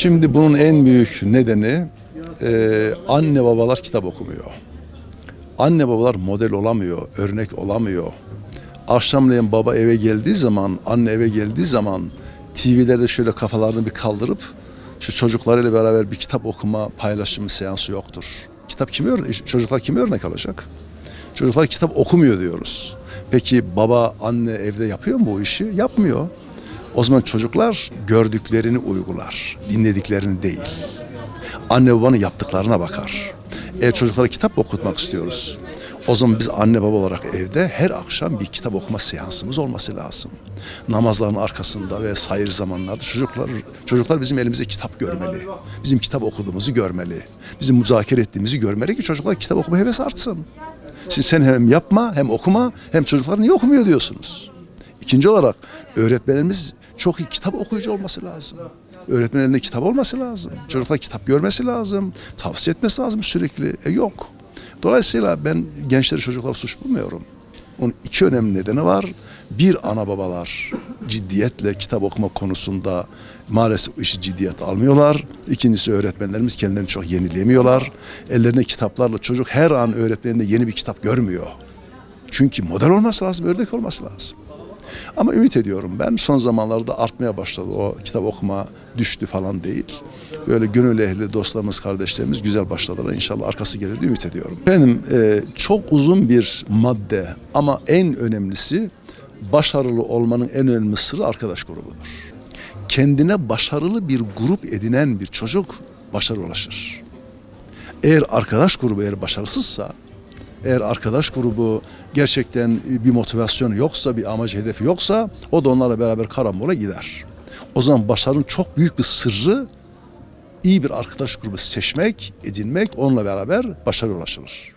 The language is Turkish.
Şimdi bunun en büyük nedeni anne babalar kitap okumuyor. Anne babalar model olamıyor, örnek olamıyor. Akşamleyin baba eve geldiği zaman, anne eve geldiği zaman TV'lerde şöyle kafalarını bir kaldırıp şu çocuklarıyla beraber bir kitap okuma paylaşımı seansı yoktur. Çocuklar kime örnek alacak? Çocuklar kitap okumuyor diyoruz. Peki baba, anne evde yapıyor mu bu işi? Yapmıyor. O zaman çocuklar gördüklerini uygular, dinlediklerini değil. Anne babanın yaptıklarına bakar. Eğer çocuklara kitap okutmak istiyoruz, o zaman biz anne baba olarak evde her akşam bir kitap okuma seansımız olması lazım. Namazların arkasında ve sayır zamanlarda çocuklar bizim elimizde kitap görmeli. Bizim kitap okuduğumuzu görmeli. Bizim müzakere ettiğimizi görmeli ki çocuklar kitap okuma hevesi artsın. Sen hem yapma hem okuma hem çocuklar niye okumuyor diyorsunuz. İkinci olarak öğretmenlerimiz çok iyi kitap okuyucu olması lazım. Öğretmenin elinde kitap olması lazım. Çocuklar kitap görmesi lazım. Tavsiye etmesi lazım sürekli. Yok. Dolayısıyla ben gençleri çocukları suç bulmuyorum. Onun iki önemli nedeni var. Bir, ana babalar ciddiyetle kitap okuma konusunda maalesef işi ciddiyet almıyorlar. İkincisi öğretmenlerimiz kendilerini çok yenileyemiyorlar. Ellerinde kitaplarla çocuk her an öğretmeninde yeni bir kitap görmüyor. Çünkü model olması lazım, örnek olması lazım. Ama ümit ediyorum ben son zamanlarda artmaya başladı. O kitap okuma düştü falan değil. Böyle gönül ehli dostlarımız, kardeşlerimiz güzel başladılar. İnşallah arkası gelir diye ümit ediyorum. Benim çok uzun bir madde ama en önemlisi başarılı olmanın en önemli sırrı arkadaş grubudur. Kendine başarılı bir grup edinen bir çocuk başarıya ulaşır. Eğer arkadaş grubu başarısızsa, eğer arkadaş grubu gerçekten bir motivasyonu yoksa, bir amacı, hedefi yoksa o da onlarla beraber karambola gider. O zaman başarının çok büyük bir sırrı iyi bir arkadaş grubu seçmek, edinmek, onunla beraber başarıya ulaşılır.